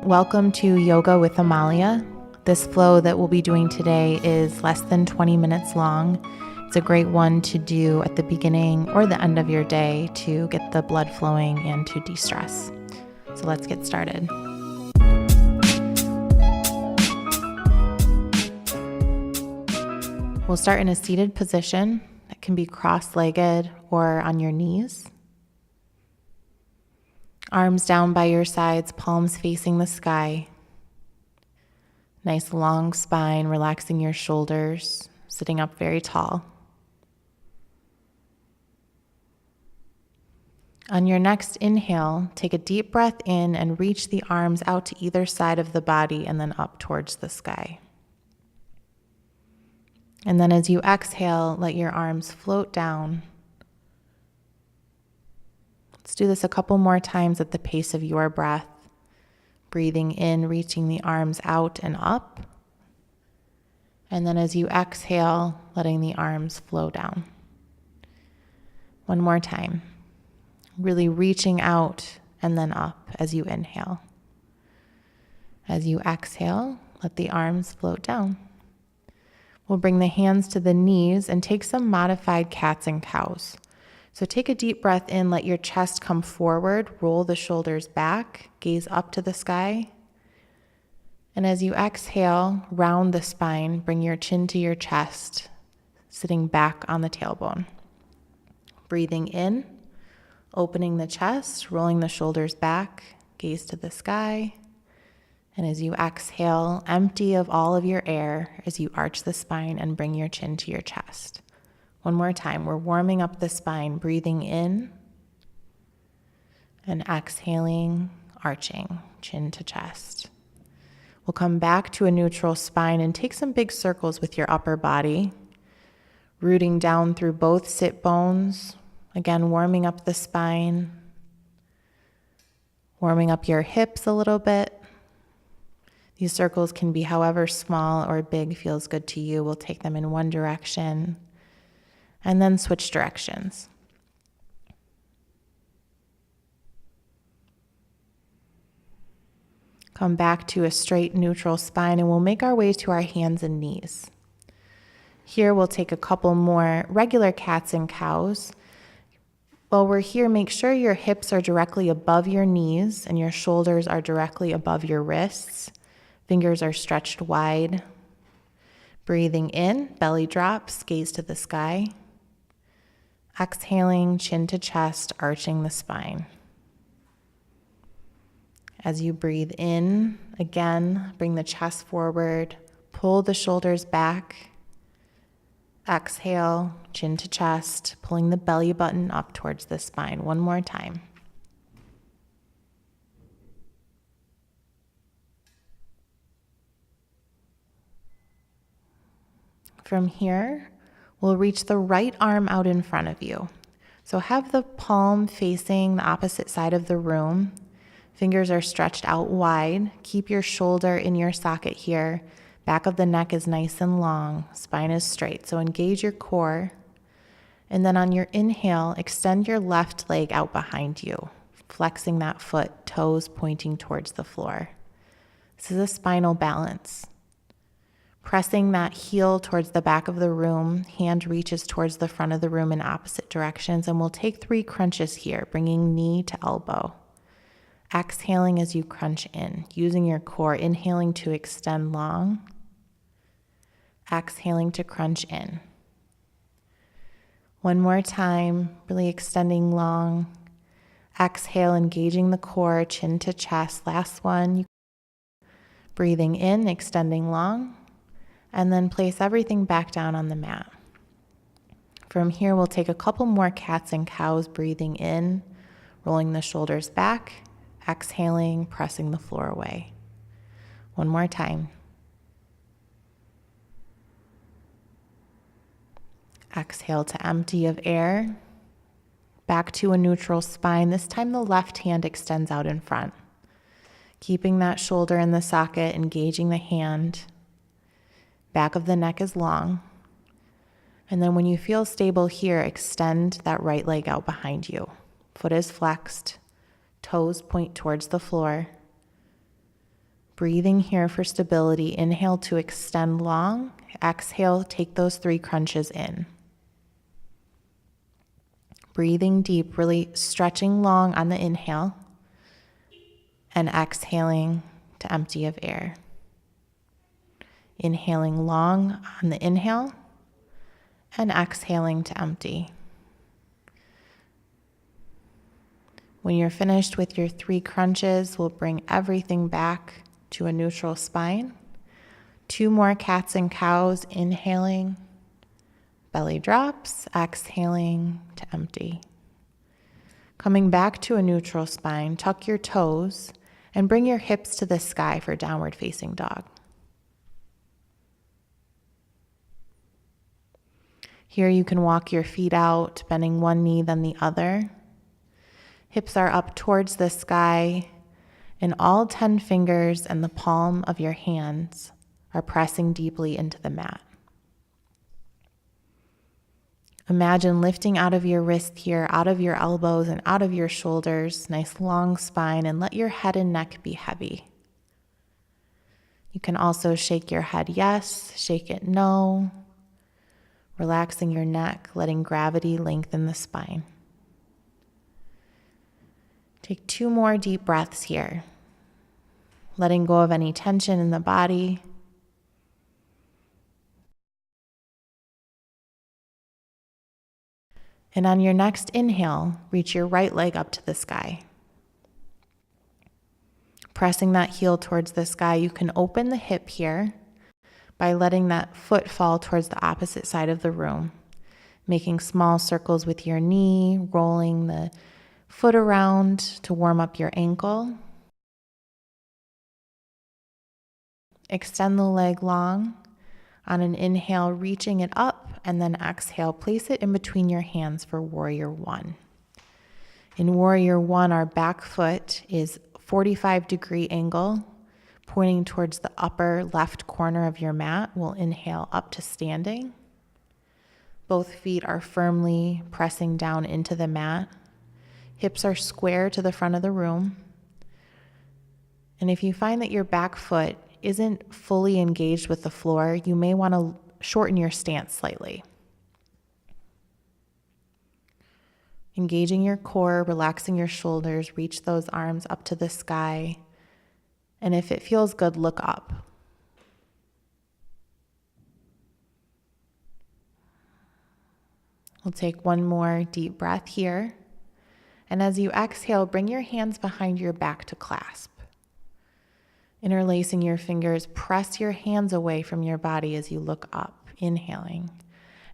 Welcome to Yoga with Amalia. This flow that we'll be doing today is less than 20 minutes long. It's a great one to do at the beginning or the end of your day to get the blood flowing and to de-stress. So let's get started. We'll start in a seated position that can be cross-legged or on your knees. Arms down by your sides, palms facing the sky. Nice long spine, relaxing your shoulders, sitting up very tall. On your next inhale, take a deep breath in and reach the arms out to either side of the body and then up towards the sky. And then as you exhale, let your arms float down. Let's do this a couple more times at the pace of your breath. Breathing in, reaching the arms out and up. And then as you exhale, letting the arms flow down. One more time. Really reaching out and then up as you inhale. As you exhale, let the arms float down. We'll bring the hands to the knees and take some modified cats and cows. So take a deep breath in, let your chest come forward, roll the shoulders back, gaze up to the sky. And as you exhale, round the spine, bring your chin to your chest, sitting back on the tailbone. Breathing in, opening the chest, rolling the shoulders back, gaze to the sky. And as you exhale, empty of all of your air as you arch the spine and bring your chin to your chest. One more time, we're warming up the spine, breathing in and exhaling, arching, chin to chest. We'll come back to a neutral spine and take some big circles with your upper body, rooting down through both sit bones. Again, warming up the spine, warming up your hips a little bit. These circles can be however small or big feels good to you. We'll take them in one direction and then switch directions. Come back to a straight neutral spine and we'll make our way to our hands and knees. Here we'll take a couple more regular cats and cows. While we're here, make sure your hips are directly above your knees and your shoulders are directly above your wrists. Fingers are stretched wide. Breathing in, belly drops, gaze to the sky. Exhaling, chin to chest, arching the spine. As you breathe in, again, bring the chest forward, pull the shoulders back. Exhale, chin to chest, pulling the belly button up towards the spine. One more time. From here, we'll reach the right arm out in front of you. So have the palm facing the opposite side of the room. Fingers are stretched out wide. Keep your shoulder in your socket here. Back of the neck is nice and long. Spine is straight. So engage your core. And then on your inhale, extend your left leg out behind you, flexing that foot, toes pointing towards the floor. This is a spinal balance. Pressing that heel towards the back of the room, hand reaches towards the front of the room in opposite directions, and we'll take 3 crunches here, bringing knee to elbow. Exhaling as you crunch in, using your core, inhaling to extend long, exhaling to crunch in. One more time, really extending long. Exhale, engaging the core, chin to chest. Last one. Breathing in, extending long. And then place everything back down on the mat. From here, we'll take a couple more cats and cows, breathing in, rolling the shoulders back, exhaling, pressing the floor away. One more time. Exhale to empty of air. Back to a neutral spine. This time the left hand extends out in front. Keeping that shoulder in the socket, engaging the hand. Back of the neck is long. And then when you feel stable here, extend that right leg out behind you. Foot is flexed, toes point towards the floor. Breathing here for stability. Inhale to extend long. Exhale, take those 3 crunches in. Breathing deep, really stretching long on the inhale, and exhaling to empty of air. Inhaling long on the inhale, and exhaling to empty. When you're finished with your 3 crunches, we'll bring everything back to a neutral spine. 2 more cats and cows, inhaling, belly drops, exhaling to empty. Coming back to a neutral spine, tuck your toes and bring your hips to the sky for downward facing dog. Here you can walk your feet out, bending one knee then the other. Hips are up towards the sky, and all 10 fingers and the palm of your hands are pressing deeply into the mat. Imagine lifting out of your wrist here, out of your elbows and out of your shoulders, nice long spine, and let your head and neck be heavy. You can also shake your head yes, shake it no, relaxing your neck, letting gravity lengthen the spine. Take 2 more deep breaths here, letting go of any tension in the body. And on your next inhale, reach your right leg up to the sky. Pressing that heel towards the sky, you can open the hip here by letting that foot fall towards the opposite side of the room, making small circles with your knee, rolling the foot around to warm up your ankle. Extend the leg long. On an inhale, reaching it up, and then exhale, place it in between your hands for Warrior 1. In Warrior 1, our back foot is 45-degree angle, pointing towards the upper left corner of your mat. We'll inhale up to standing. Both feet are firmly pressing down into the mat. Hips are square to the front of the room. And if you find that your back foot isn't fully engaged with the floor, you may want to shorten your stance slightly. Engaging your core, relaxing your shoulders, reach those arms up to the sky. And if it feels good, look up. We'll take 1 more deep breath here. And as you exhale, bring your hands behind your back to clasp. Interlacing your fingers, press your hands away from your body as you look up, inhaling.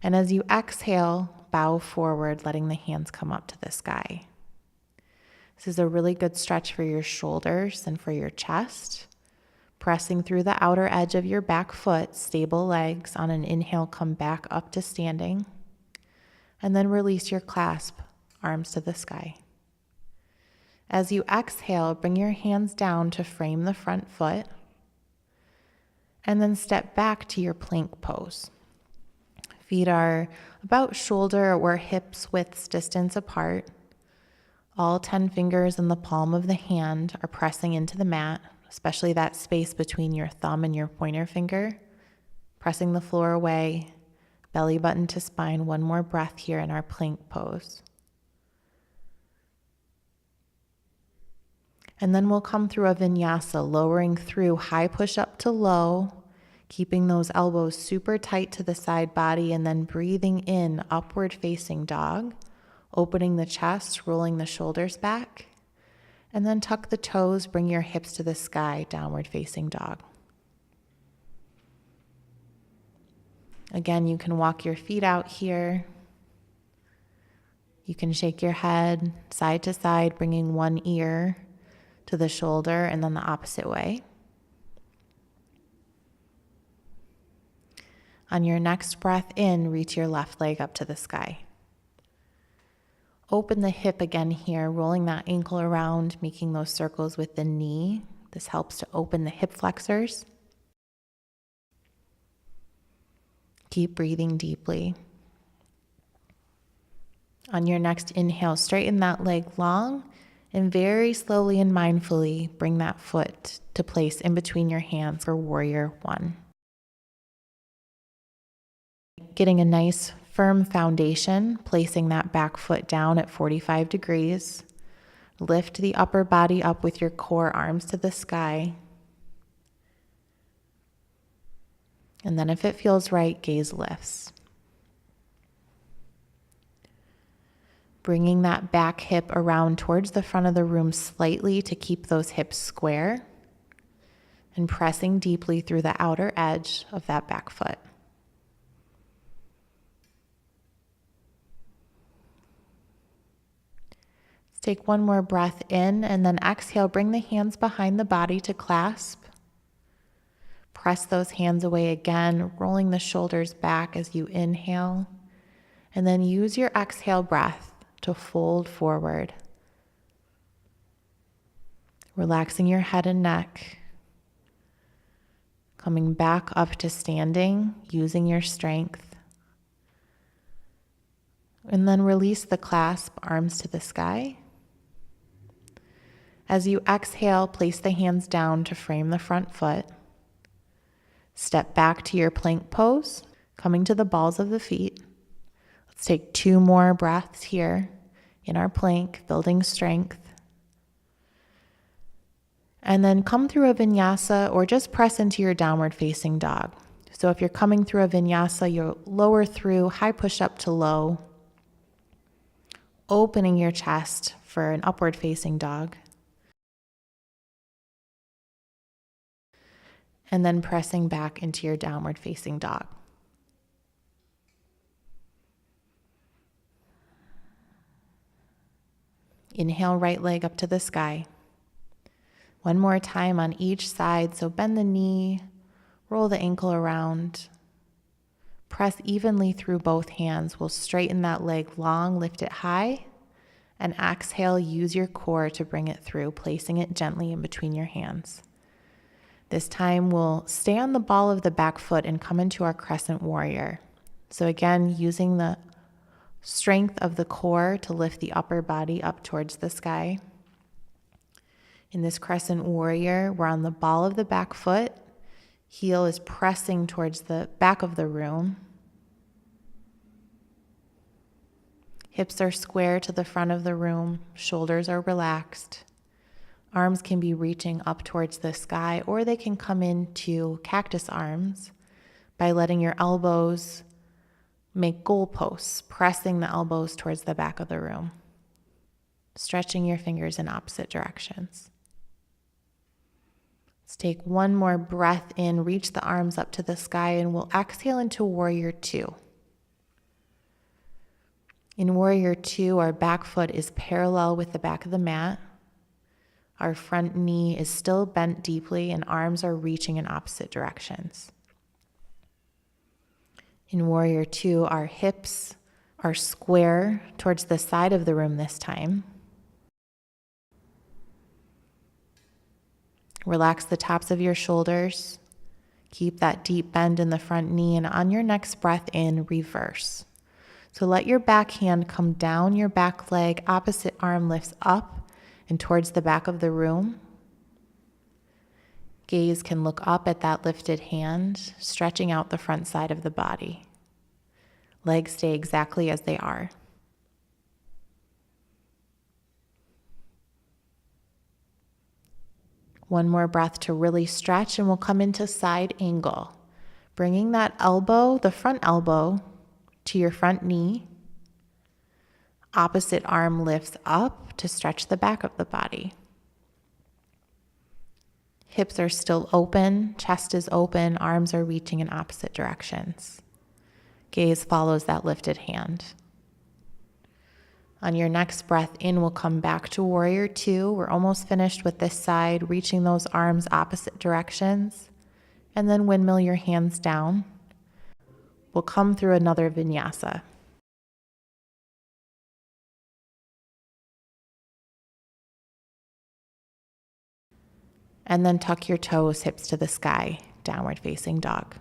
And as you exhale, bow forward, letting the hands come up to the sky. This is a really good stretch for your shoulders and for your chest. Pressing through the outer edge of your back foot, stable legs. On an inhale, come back up to standing. And then release your clasp, arms to the sky. As you exhale, bring your hands down to frame the front foot, and then step back to your plank pose. Feet are about shoulder or hips width distance apart. All 10 fingers in the palm of the hand are pressing into the mat, especially that space between your thumb and your pointer finger. Pressing the floor away, belly button to spine. 1 more breath here in our plank pose. And then we'll come through a vinyasa, lowering through high push up to low, keeping those elbows super tight to the side body, and then breathing in, upward facing dog, opening the chest, rolling the shoulders back, and then tuck the toes, bring your hips to the sky, downward facing dog. Again, you can walk your feet out here. You can shake your head side to side, bringing one ear to the shoulder and then the opposite way. On your next breath in, reach your left leg up to the sky. Open the hip again here, rolling that ankle around, making those circles with the knee. This helps to open the hip flexors. Keep breathing deeply. On your next inhale, straighten that leg long And very slowly and mindfully bring that foot to place in between your hands for warrior one. Getting a nice firm foundation, placing that back foot down at 45 degrees. Lift the upper body up with your core, arms to the sky. And then if it feels right, gaze lifts. Bringing that back hip around towards the front of the room slightly to keep those hips square, and pressing deeply through the outer edge of that back foot. Let's take one more breath in, and then exhale. Bring the hands behind the body to clasp. Press those hands away again, rolling the shoulders back as you inhale. And then use your exhale breath to fold forward. Relaxing your head and neck. Coming back up to standing, using your strength. And then release the clasp, arms to the sky. As you exhale, place the hands down to frame the front foot. Step back to your plank pose, coming to the balls of the feet. Let's take 2 more breaths here in our plank, building strength. And then come through a vinyasa or just press into your downward facing dog. So if you're coming through a vinyasa, you'll lower through high push up to low, opening your chest for an upward facing dog. And then pressing back into your downward facing dog. Inhale, right leg up to the sky. One more time on each side. So bend the knee, roll the ankle around. Press evenly through both hands. We'll straighten that leg long, lift it high, and exhale, use your core to bring it through, placing it gently in between your hands. This time we'll stay on the ball of the back foot and come into our crescent warrior. So again, using the strength of the core to lift the upper body up towards the sky. In this crescent warrior, we're on the ball of the back foot. Heel is pressing towards the back of the room. Hips are square to the front of the room. Shoulders are relaxed. Arms can be reaching up towards the sky, or they can come into cactus arms by letting your elbows make goalposts, pressing the elbows towards the back of the room, stretching your fingers in opposite directions. Let's take one more breath in, reach the arms up to the sky, and we'll exhale into warrior two. In warrior two, our back foot is parallel with the back of the mat. Our front knee is still bent deeply, and arms are reaching in opposite directions. In warrior two, our hips are square towards the side of the room this time. Relax the tops of your shoulders. Keep that deep bend in the front knee, and on your next breath in, reverse. So let your back hand come down your back leg, opposite arm lifts up and towards the back of the room. Gaze can look up at that lifted hand, stretching out the front side of the body. Legs stay exactly as they are. One more breath to really stretch, and we'll come into side angle. Bringing that elbow, the front elbow, to your front knee. Opposite arm lifts up to stretch the back of the body. Hips are still open, chest is open, arms are reaching in opposite directions. Gaze follows that lifted hand. On your next breath in, we'll come back to warrior two. We're almost finished with this side, reaching those arms opposite directions. And then windmill your hands down. We'll come through another vinyasa. And then tuck your toes, hips to the sky, downward facing dog.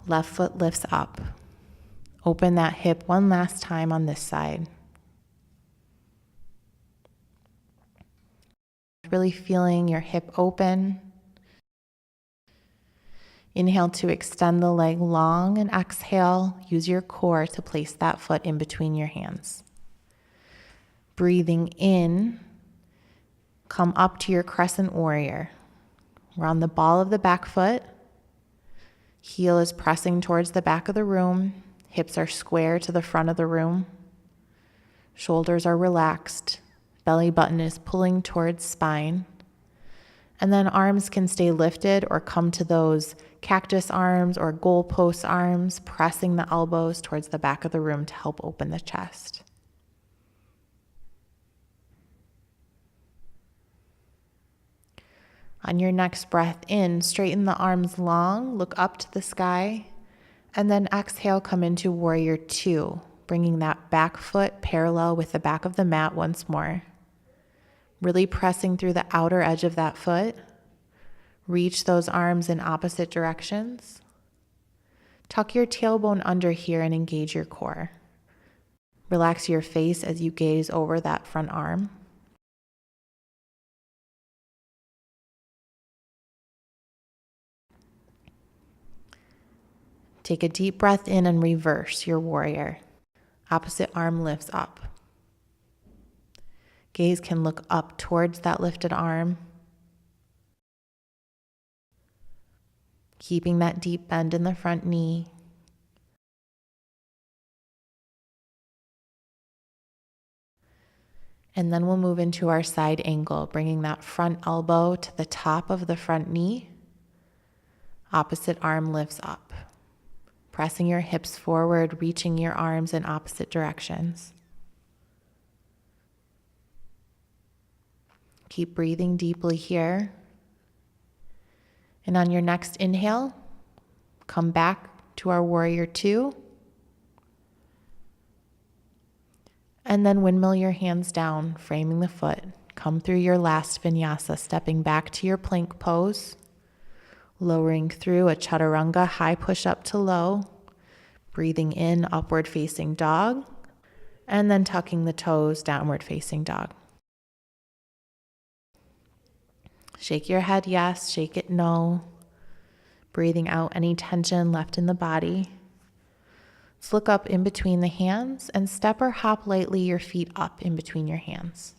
Left foot lifts up. Open that hip one last time on this side. really feeling your hip open. Inhale to extend the leg long, and exhale, use your core to place that foot in between your hands. Breathing in, come up to your crescent warrior. Round the ball of the back foot. Heel is pressing towards the back of the room. Hips are square to the front of the room. Shoulders are relaxed. Belly button is pulling towards spine. And then arms can stay lifted or come to those cactus arms or goalpost arms, pressing the elbows towards the back of the room to help open the chest. On your next breath in, straighten the arms long, look up to the sky, and then exhale, come into warrior two, bringing that back foot parallel with the back of the mat once more. Really pressing through the outer edge of that foot. Reach those arms in opposite directions. Tuck your tailbone under here and engage your core. Relax your face as you gaze over that front arm. Take a deep breath in and reverse your warrior. Opposite arm lifts up. Gaze can look up towards that lifted arm. Keeping that deep bend in the front knee. And then we'll move into our side angle, bringing that front elbow to the top of the front knee. Opposite arm lifts up. Pressing your hips forward, reaching your arms in opposite directions. Keep breathing deeply here. And on your next inhale, come back to our warrior two. And then windmill your hands down, framing the foot. Come through your last vinyasa, stepping back to your plank pose. Lowering through a chaturanga, high push up to low. Breathing in, upward facing dog. And then tucking the toes, downward facing dog. Shake your head yes, shake it no. Breathing out any tension left in the body. Let's look up in between the hands and step or hop lightly your feet up in between your hands.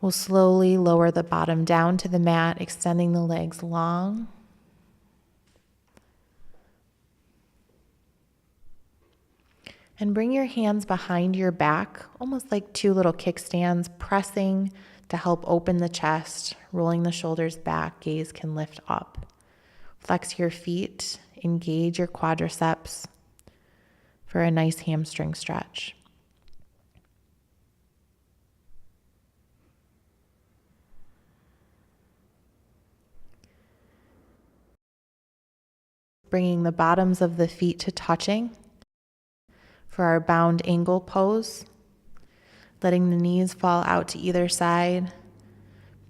We'll slowly lower the bottom down to the mat, extending the legs long. And bring your hands behind your back, almost like two little kickstands, pressing to help open the chest, rolling the shoulders back, gaze can lift up. Flex your feet, engage your quadriceps for a nice hamstring stretch. Bringing the bottoms of the feet to touching for our bound angle pose. Letting the knees fall out to either side.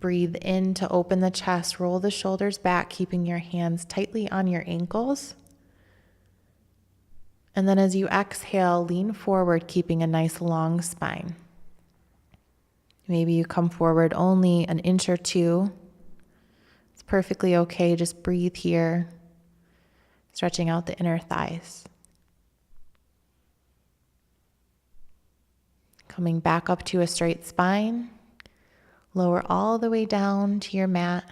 Breathe in to open the chest, roll the shoulders back, keeping your hands tightly on your ankles. And then as you exhale, lean forward, keeping a nice long spine. Maybe you come forward only an inch or two. It's perfectly okay, just breathe here, stretching out the inner thighs. Coming back up to a straight spine. Lower all the way down to your mat.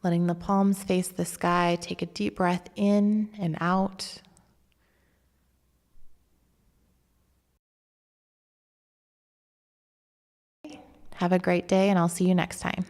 Letting the palms face the sky. Take a deep breath in and out. Have a great day, and I'll see you next time.